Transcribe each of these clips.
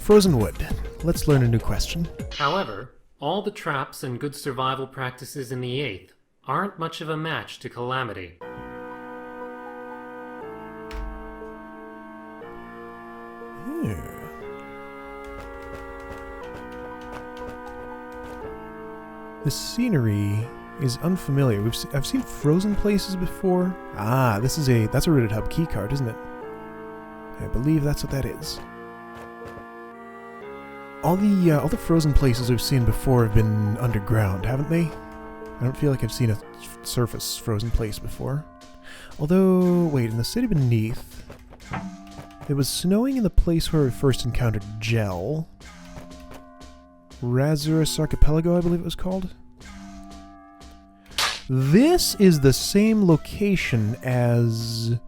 frozen wood. Let's learn a new question. However, all the traps and good survival practices in the 8th aren't much of a match to Calamity. The scenery is unfamiliar. I've seen frozen places before. Ah, that's a rooted hub keycard, isn't it? I believe that's what that is. All the frozen places we've seen before have been underground, haven't they? I don't feel like I've seen a surface frozen place before. Although, wait, in the city beneath, it was snowing in the place where we first encountered Gel. Razurus Archipelago, I believe it was called. This is the same location as...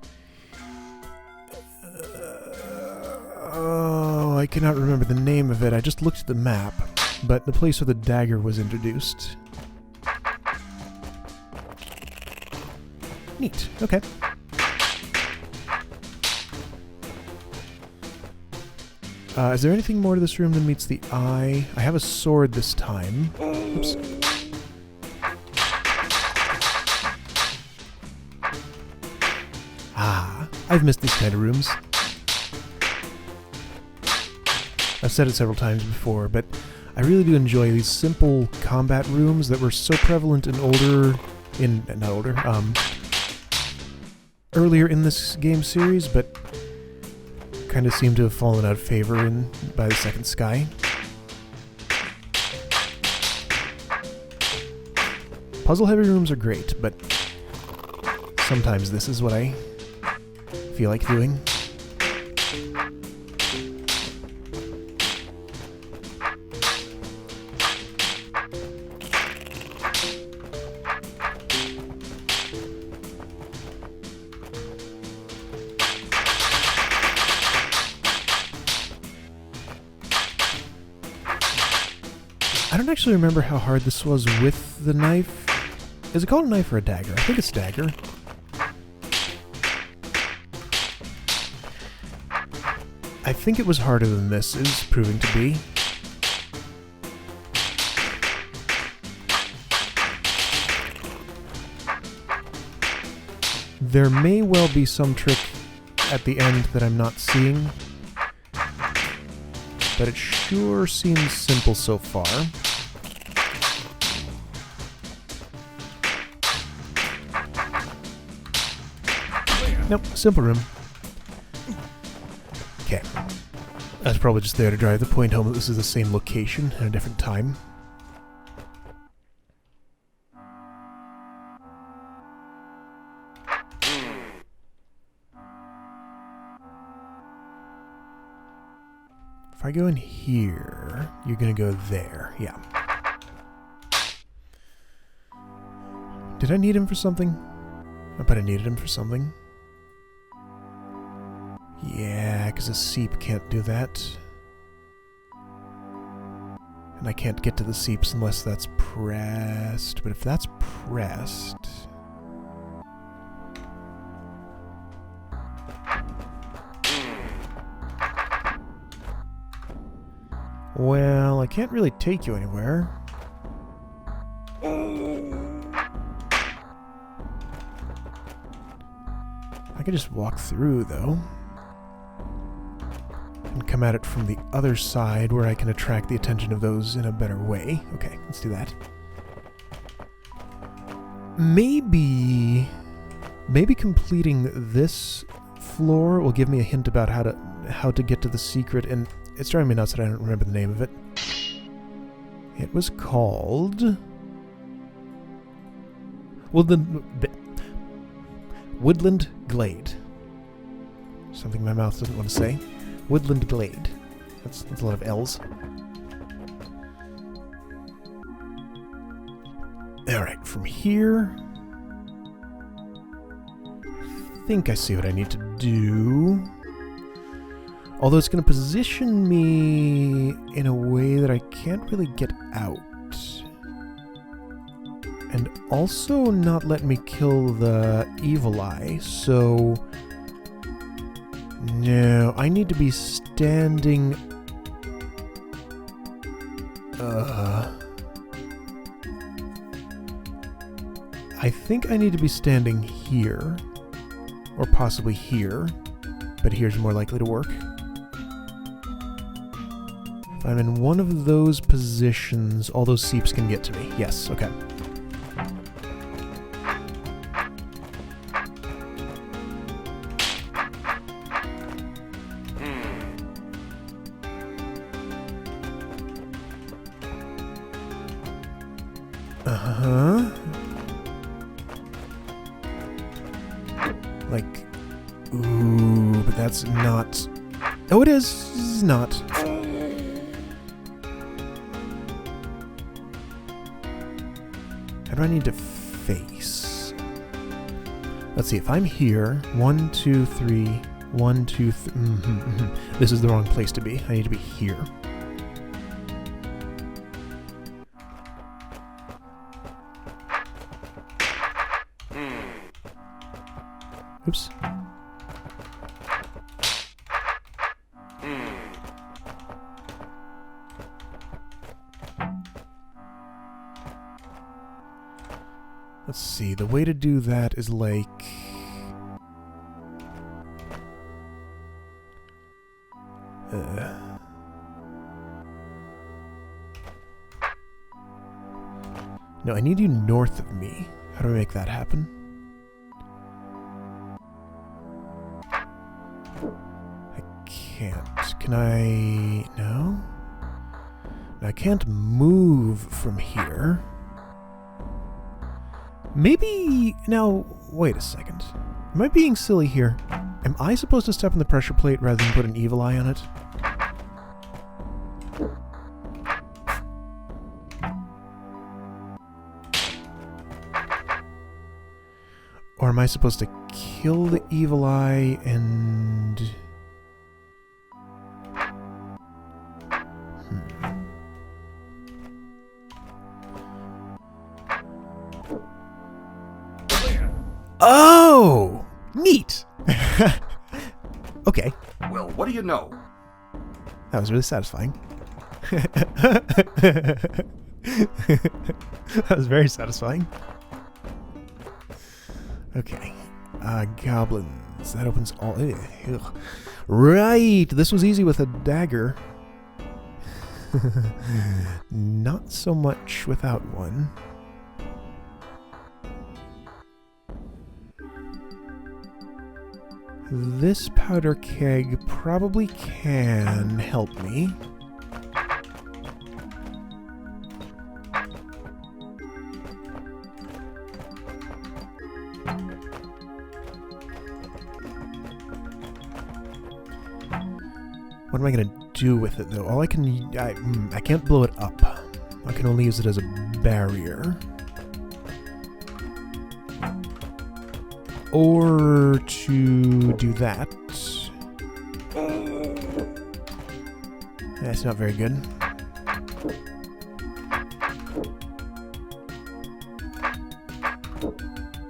oh, I cannot remember the name of it. I just looked at the map, but the place where the dagger was introduced. Neat. Okay. Is there anything more to this room than meets the eye? I have a sword this time. Oops. Ah, I've missed these kind of rooms. I've said it several times before, but I really do enjoy these simple combat rooms that were so prevalent in earlier in this game series, but kind of seem to have fallen out of favor by the Second Sky. Puzzle-heavy rooms are great, but sometimes this is what I feel like doing. I don't actually remember how hard this was with the knife. Is it called a knife or a dagger? I think it's dagger. I think it was harder than this is proving to be. There may well be some trick at the end that I'm not seeing, but it sure seems simple so far. Nope, simple room. Okay. I was probably just there to drive the point home that this is the same location at a different time. If I go in here, you're gonna go there. Yeah. Did I need him for something? I bet I needed him for something. Yeah, because a seep can't do that. And I can't get to the seeps unless that's pressed. But if that's pressed... well, I can't really take you anywhere. I could just walk through, though. And come at it from the other side where I can attract the attention of those in a better way. Okay, let's do that. Maybe completing this floor will give me a hint about how to get to the secret, and it's driving me nuts that I don't remember the name of it. It was called... Woodland Glade. Something my mouth doesn't want to say. Woodland Glade. That's a lot of L's. Alright, from here... I think I see what I need to do. Although it's going to position me in a way that I can't really get out. And also not let me kill the evil eye, so... no, I need to be standing I think I need to be standing here. Or possibly here. But here's more likely to work. If I'm in one of those positions, all those seeps can get to me. Yes, okay. Uh-huh. Like, ooh, but that's not... Oh, it is not. How do I need to face? Let's see, if I'm here, 1, 2, 3, 1, 2, 3... This is the wrong place to be. I need to be here. Oops. Let's see, the way to do that is like... No, I need you north of me. How do I make that happen? I can't. Can I... No? I can't move from here. Maybe... Now, wait a second. Am I being silly here? Am I supposed to step on the pressure plate rather than put an evil eye on it? Or am I supposed to kill the evil eye and... Oh! Neat! Okay. Well, what do you know? That was really satisfying. That was very satisfying. Okay. Goblins. That opens all... Ugh. Right! This was easy with a dagger. Not so much without one. This powder keg probably can help me. What am I going to do with it, though? All I can... I can't blow it up. I can only use it as a barrier. Or to do that. That's not very good.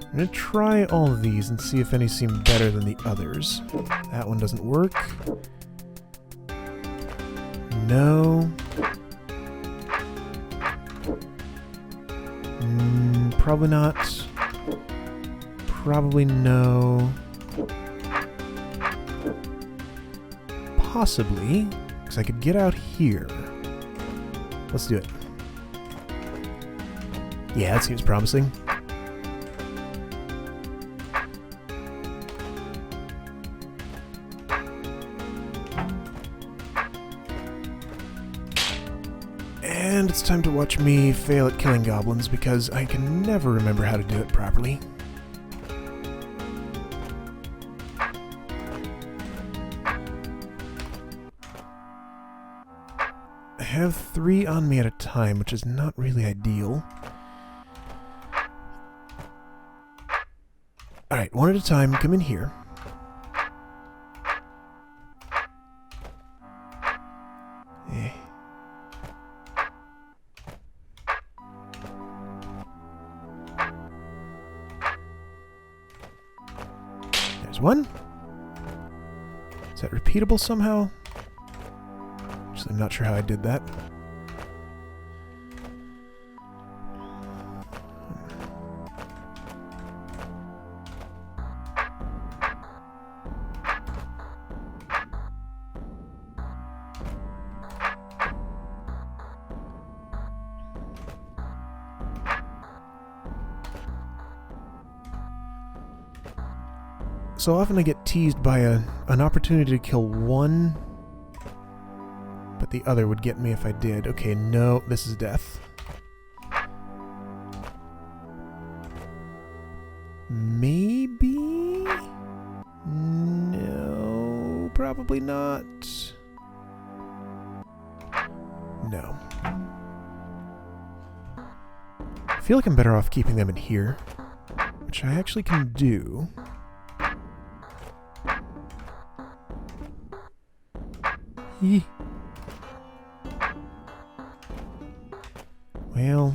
I'm going to try all of these and see if any seem better than the others. That one doesn't work. No. Probably not. Probably no. Possibly, because I could get out here. Let's do it. Yeah, that seems promising. And it's time to watch me fail at killing goblins, because I can never remember how to do it properly. I have 3 on me at a time, which is not really ideal. Alright, one at a time, come in here. There's one. Is that repeatable somehow? I'm not sure how I did that. So often I get teased by an opportunity to kill one, but the other would get me if I did. Okay, no, this is death. Maybe? No, probably not. No. I feel like I'm better off keeping them in here, which I actually can do. Eeh. Well...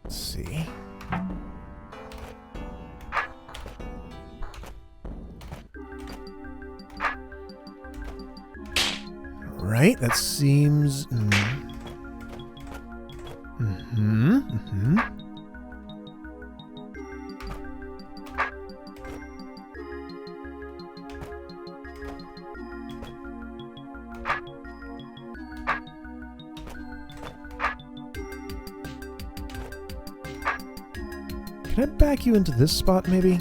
let's see. Right, that seems... Can I back you into this spot, maybe?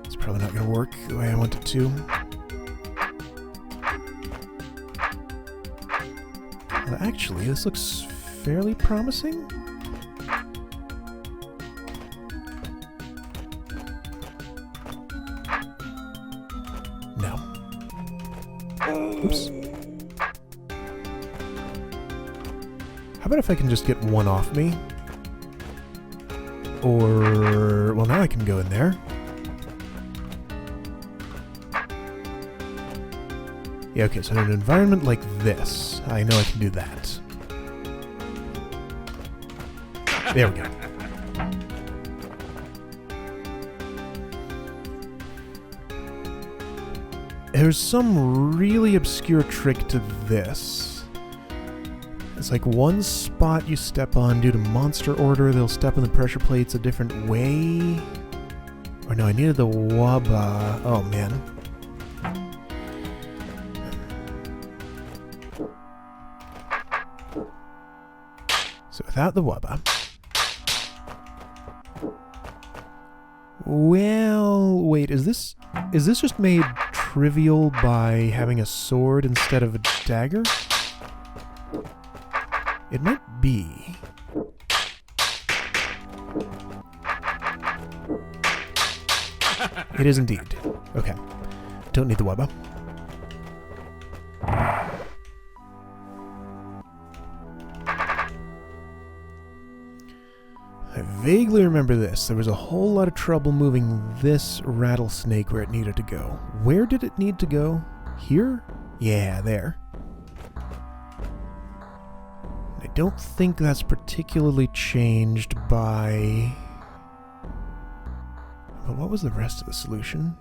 It's probably not going to work the way I want it to. Well, actually, this looks fairly promising. No. Oops. How about if I can just get one off me? Or... well, now I can go in there. Yeah, okay, so in an environment like this, I know I can do that. There we go. There's some really obscure trick to this. It's like one spot you step on due to monster order, they'll step on the pressure plates a different way. Or no, I needed the waba. Oh, man. So without the waba... well, wait, is this just made trivial by having a sword instead of a dagger? It might be. It is indeed. Okay. Don't need the weba. I vaguely remember this. There was a whole lot of trouble moving this rattlesnake where it needed to go. Where did it need to go? Here? Yeah, there. I don't think that's particularly changed by... but what was the rest of the solution?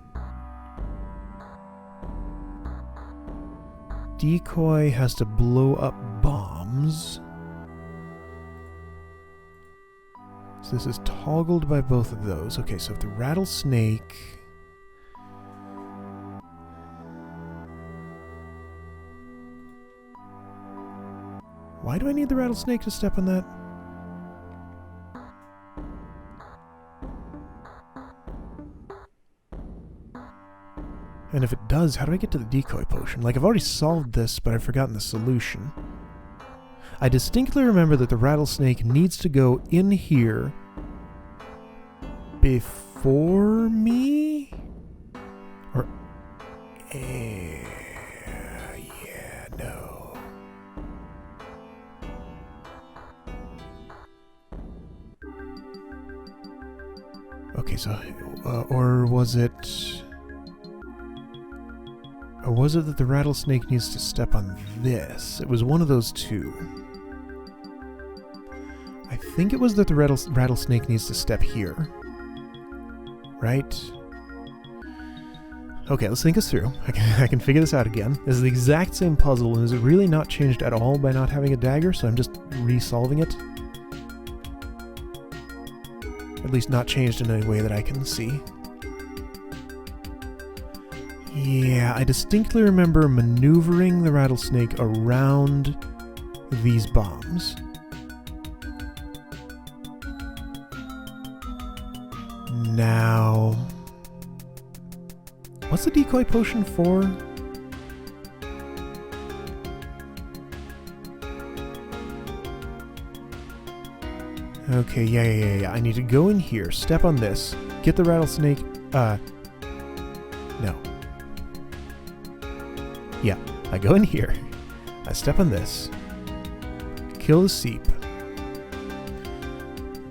Decoy has to blow up bombs. So this is toggled by both of those. Okay, so if the rattlesnake... why do I need the rattlesnake to step on that? And if it does, how do I get to the decoy potion? Like, I've already solved this, but I've forgotten the solution. I distinctly remember that the rattlesnake needs to go in here before me? Or... yeah, no. Okay, so... or was it... or was it that the rattlesnake needs to step on this? It was one of those two. I think it was that the rattlesnake needs to step here. Right? Okay, let's think this through. I can figure this out again. This is the exact same puzzle, and is it really not changed at all by not having a dagger, so I'm just re-solving it? At least not changed in any way that I can see. Yeah, I distinctly remember maneuvering the rattlesnake around these bombs. Now, what's the decoy potion for? Okay, yeah. I need to go in here, step on this, get the rattlesnake, no. Yeah, I go in here, I step on this, kill the seep,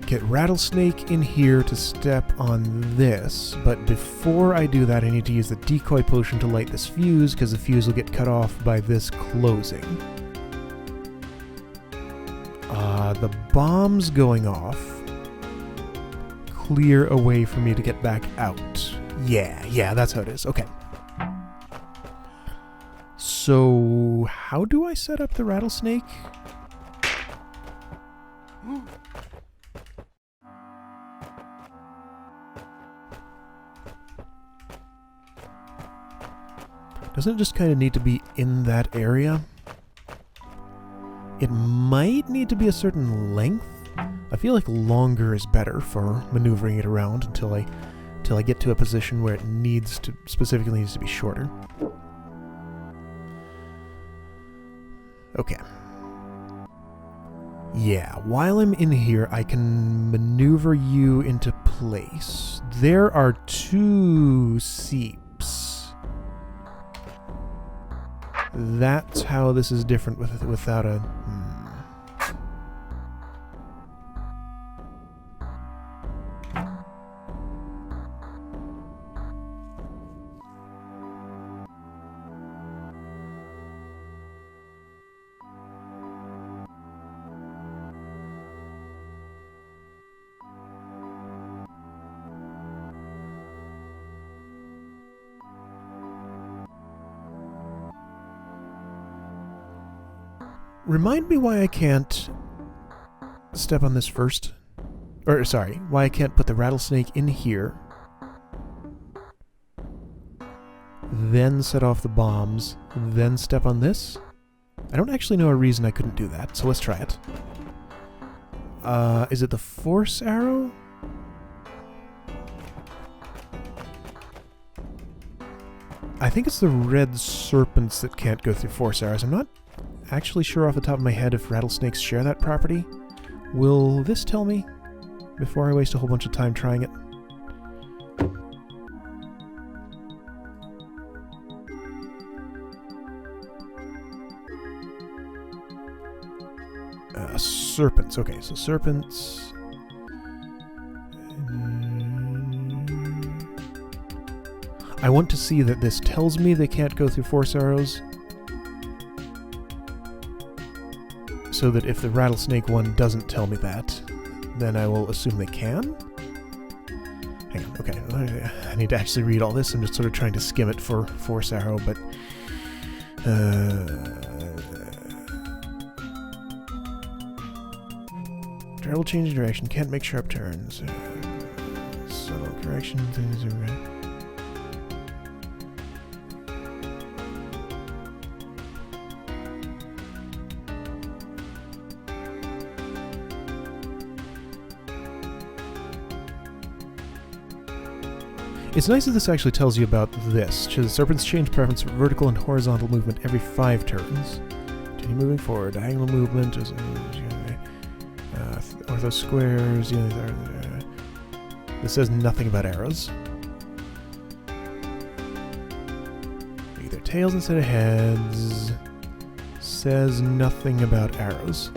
get rattlesnake in here to step on this, but before I do that I need to use the decoy potion to light this fuse, because the fuse will get cut off by this closing. The bombs going off clear a way for me to get back out. Yeah, that's how it is. Okay. So, how do I set up the rattlesnake? Doesn't it just kind of need to be in that area? It might need to be a certain length. I feel like longer is better for maneuvering it around until I get to a position where it specifically needs to be shorter. Okay. Yeah, while I'm in here, I can maneuver you into place. There are 2 seeps. That's how this is different without a... Remind me why I can't step on this first. Or, sorry, why I can't put the rattlesnake in here, then set off the bombs, then step on this? I don't actually know a reason I couldn't do that, so let's try it. Is it the force arrow? I think it's the red serpents that can't go through force arrows. I'm not actually sure off the top of my head if rattlesnakes share that property. Will this tell me before I waste a whole bunch of time trying it? Serpents. Okay, so serpents. I want to see that this tells me they can't go through force arrows, so that if the rattlesnake one doesn't tell me that, then I will assume they can? Hang on, okay, I need to actually read all this. I'm just sort of trying to skim it for force arrow, but... Travel change of direction, can't make sharp turns. Subtle correction, things are right. It's nice that this actually tells you about this. The serpents change preference for vertical and horizontal movement every 5 turns. Continue moving forward. Diagonal movement. Ortho squares. This says nothing about arrows. Either tails instead of heads. Says nothing about arrows.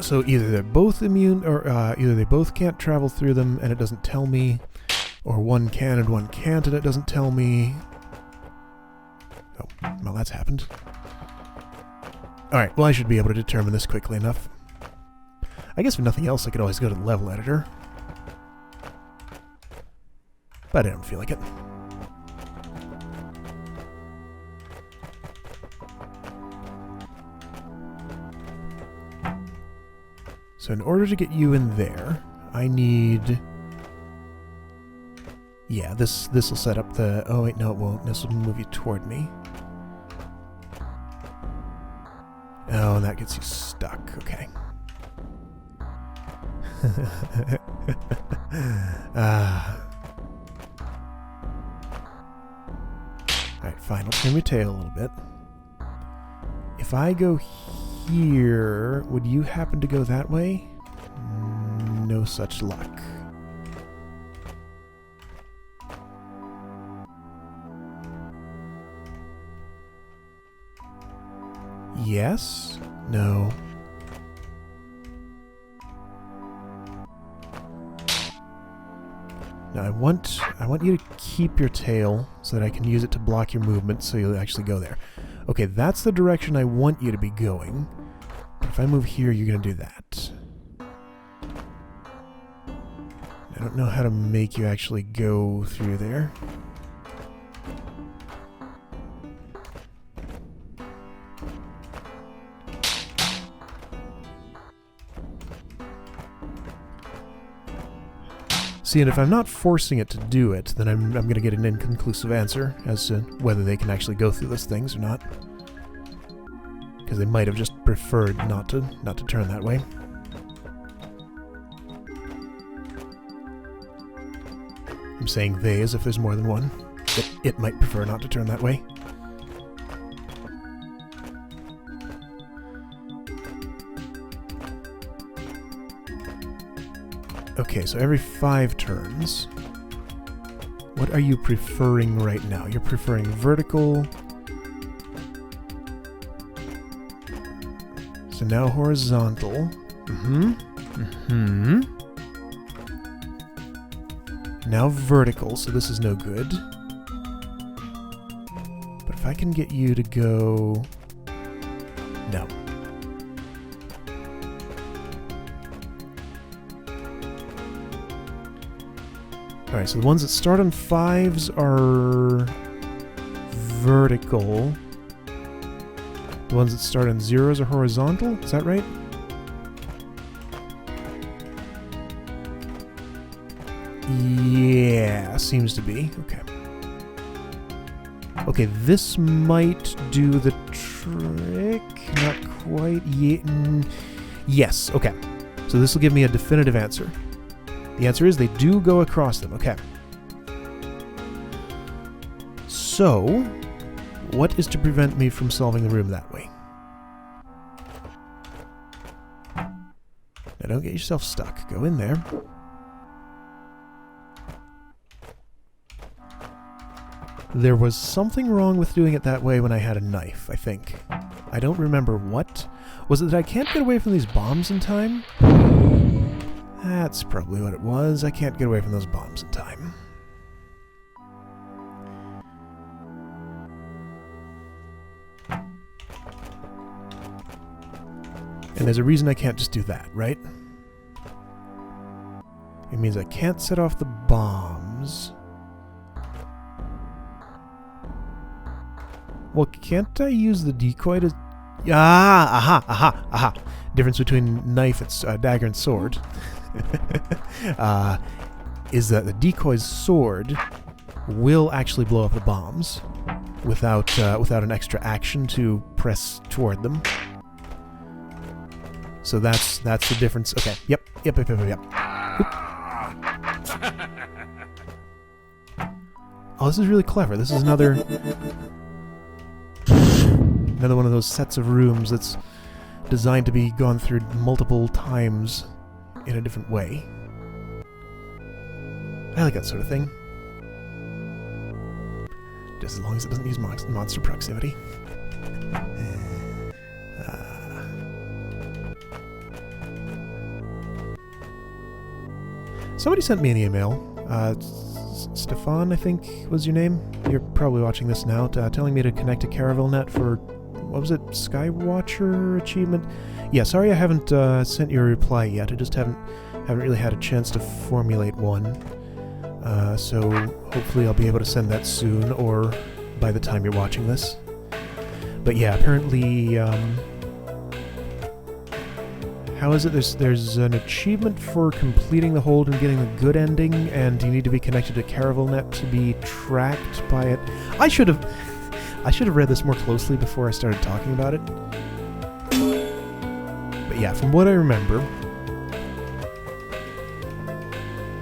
So either they're both immune, or either they both can't travel through them and it doesn't tell me, or one can and one can't and it doesn't tell me. Oh, well, that's happened. Alright, well, I should be able to determine this quickly enough. I guess if nothing else, I could always go to the level editor. But I don't feel like it. So in order to get you in there, I need Yeah, this will set up the... Oh, wait, no, it won't. This will move you toward me. Oh, and that gets you stuck. Okay. Alright, fine. I'll trim your tail a little bit. If I go here, would you happen to go that way? No such luck. Yes? No. Now I want you to keep your tail so that I can use it to block your movement so you'll actually go there. Okay, that's the direction I want you to be going. If I move here, you're going to do that. I don't know how to make you actually go through there. See, and if I'm not forcing it to do it, then I'm going to get an inconclusive answer as to whether they can actually go through those things or not. Because they might have just preferred not to turn that way. I'm saying they as if there's more than one. It might prefer not to turn that way. Okay, so every 5 turns. What are you preferring right now? You're preferring vertical. So now horizontal. Now vertical, so this is no good. But if I can get you to go... No. Alright, so the ones that start on 5s are vertical. The ones that start on 0s are horizontal, is that right? Yeah, seems to be. Okay. Okay, this might do the trick. Not quite yet. Yes, okay. So this will give me a definitive answer. The answer is they do go across them. Okay. So, what is to prevent me from solving the room that way? Now don't get yourself stuck. Go in there. There was something wrong with doing it that way when I had a knife, I think. I don't remember what. Was it that I can't get away from these bombs in time? That's probably what it was. I can't get away from those bombs in time. And there's a reason I can't just do that, right? It means I can't set off the bombs. Well, can't I use the decoy to... Aha! Difference between knife and dagger and sword is that the decoy's sword will actually blow up the bombs without an extra action to press toward them. So that's the difference. Okay. Yep. Oop. Oh, this is really clever. This is another one of those sets of rooms that's designed to be gone through multiple times in a different way. I like that sort of thing. Just as long as it doesn't use monster proximity. Somebody sent me an email. Stefan, I think, was your name. You're probably watching this now, telling me to connect to CaravelNet for, what was it, Skywatcher achievement? Yeah, sorry I haven't sent you a reply yet. I just haven't really had a chance to formulate one. So hopefully I'll be able to send that soon, or by the time you're watching this. But yeah, apparently How is it? There's an achievement for completing the hold and getting the good ending, and you need to be connected to CaravelNet to be tracked by it. I should have read this more closely before I started talking about it. But yeah, from what I remember...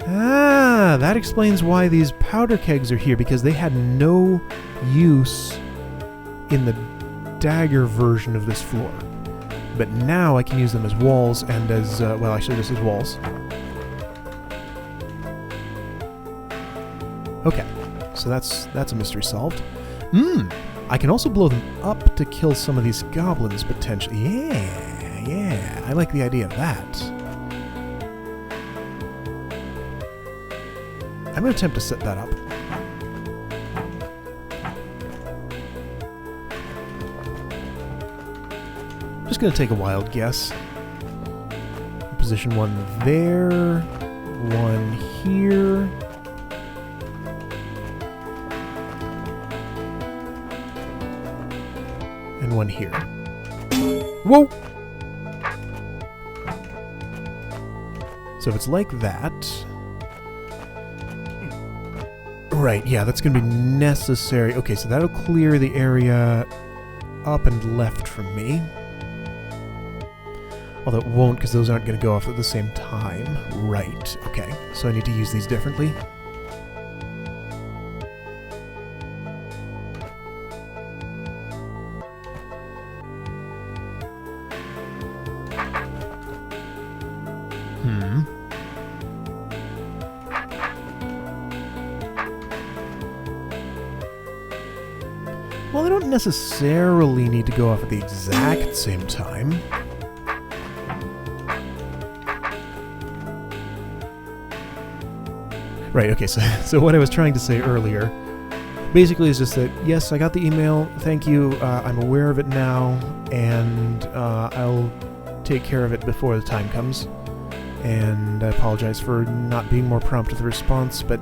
Ah, that explains why these powder kegs are here, because they had no use in the dagger version of this floor. But now I can use them as walls and as, well, actually just as walls. Okay, so that's a mystery solved. I can also blow them up to kill some of these goblins, potentially. Yeah, I like the idea of that. I'm going to attempt to set that up. Just going to take a wild guess. Position one there, one here. And one here. Whoa! So if it's like that... Right, yeah, that's going to be necessary. Okay, so that'll clear the area up and left from me. Although it won't, because those aren't going to go off at the same time. Right, okay. So I need to use these differently. Well, they don't necessarily need to go off at the exact same time. Right, okay, so what I was trying to say earlier basically is just that, yes, I got the email, thank you, I'm aware of it now, and I'll take care of it before the time comes. And I apologize for not being more prompt with the response, but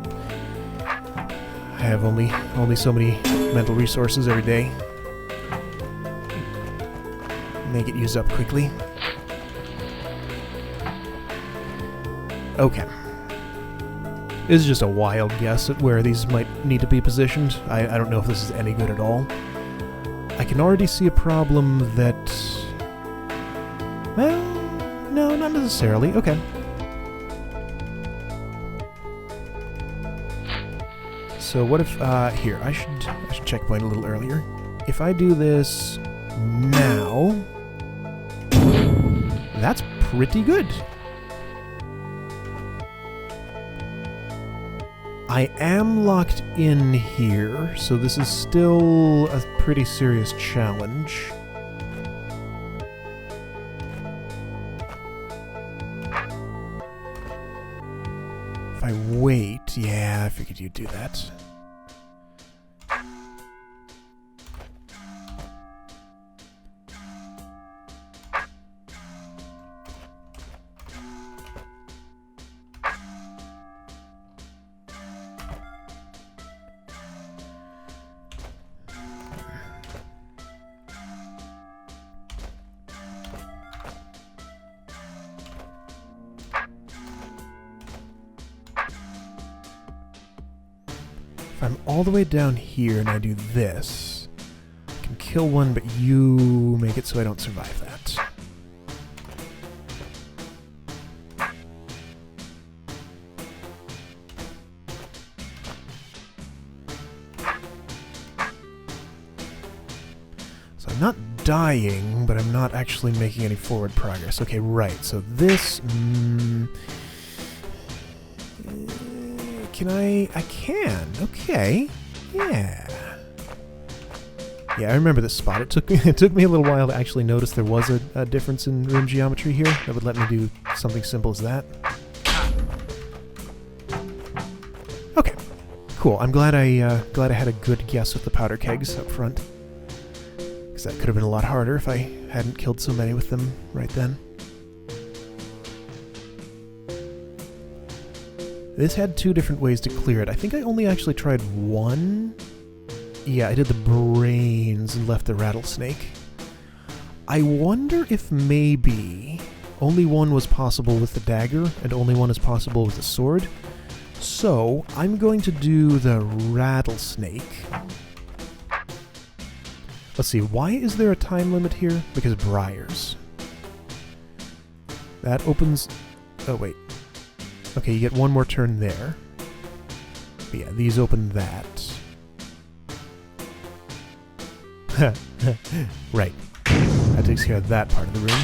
I have only so many mental resources every day. And they get used up quickly. Okay. This is just a wild guess at where these might need to be positioned. I don't know if this is any good at all. I can already see a problem that... Well, no, not necessarily. Okay. So what if, here, I should checkpoint a little earlier. If I do this now, that's pretty good. I am locked in here, so this is still a pretty serious challenge. If I wait, yeah, I figured you'd do that. If I'm all the way down here and I do this, I can kill one, but you make it so I don't survive that. So I'm not dying, but I'm not actually making any forward progress. Okay, right, so this... Can I can. Okay. Yeah. Yeah, I remember this spot. It took me a little while to actually notice there was a difference in room geometry here that would let me do something simple as that. Okay. Cool. I'm glad I had a good guess with the powder kegs up front. Because that could have been a lot harder if I hadn't killed so many with them right then. This had two different ways to clear it. I think I only actually tried one. Yeah, I did the brains and left the rattlesnake. I wonder if maybe Only one was possible with the dagger, and only one is possible with the sword. So, I'm going to do the rattlesnake. Let's see, why is there a time limit here? Because briars. That opens... Oh, wait. Okay, you get one more turn there. But yeah, these open that. Right. That takes care of that part of the room.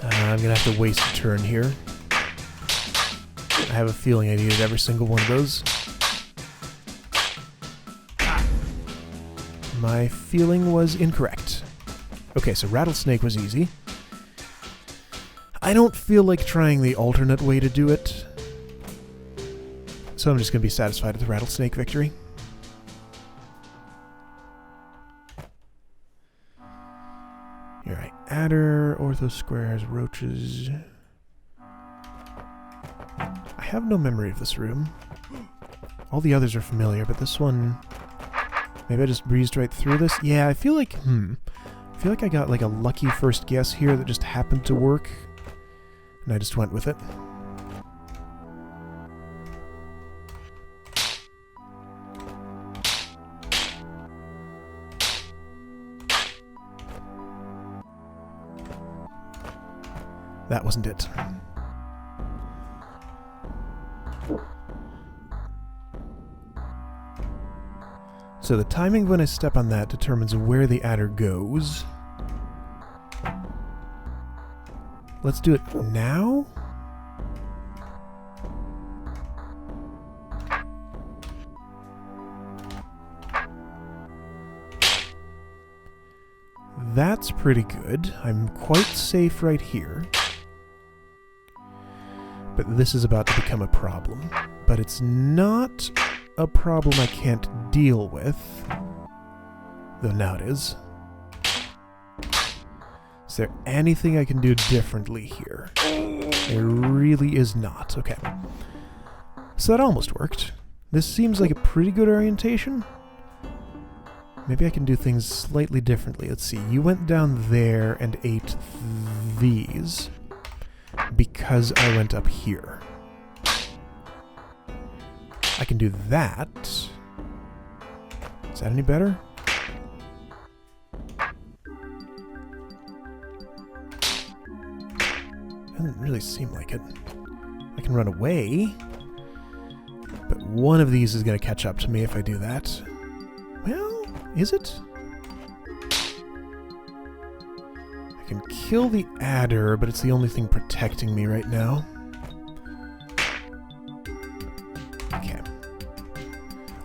I'm gonna have to waste a turn here. I have a feeling I needed every single one of those. My feeling was incorrect. Okay, so rattlesnake was easy. I don't feel like trying the alternate way to do it, so I'm just gonna be satisfied with the rattlesnake victory. Alright, adder, ortho squares, roaches. I have no memory of this room. All the others are familiar, but this one... Maybe I just breezed right through this? Yeah, I feel like... I feel like I got like a lucky first guess here that just happened to work. And I just went with it. That wasn't it. So the timing when I step on that determines where the adder goes. Let's do it now? That's pretty good. I'm quite safe right here. But this is about to become a problem. But it's not a problem I can't deal with. Though now it is. Is there anything I can do differently here? There really is not. Okay. So that almost worked. This seems like a pretty good orientation. Maybe I can do things slightly differently. Let's see. You went down there and ate these because I went up here. I can do that. Is that any better? Doesn't really seem like it. I can run away, but one of these is going to catch up to me if I do that. Well, is it? I can kill the adder, but it's the only thing protecting me right now. Okay.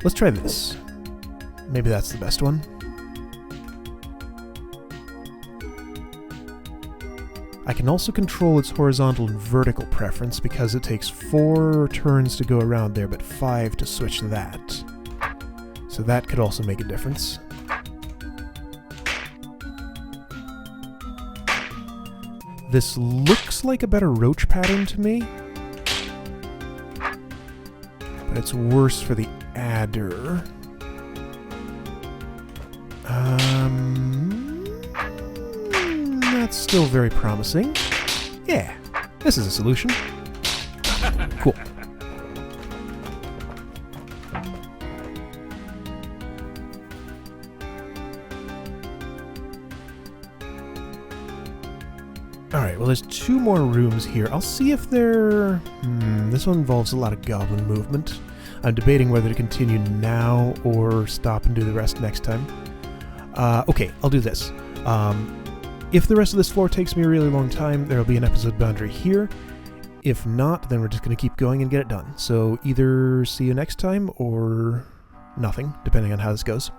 Let's try this. Maybe that's the best one. I can also control its horizontal and vertical preference because it takes 4 turns to go around there, but 5 to switch that. So that could also make a difference. This looks like a better roach pattern to me, but it's worse for the adder. That's still very promising. Yeah, this is a solution. Cool. Alright, well there's 2 more rooms here. I'll see if they're... this one involves a lot of goblin movement. I'm debating whether to continue now or stop and do the rest next time. Okay, I'll do this. If the rest of this floor takes me a really long time, there will be an episode boundary here. If not, then we're just going to keep going and get it done. So either see you next time or nothing, depending on how this goes.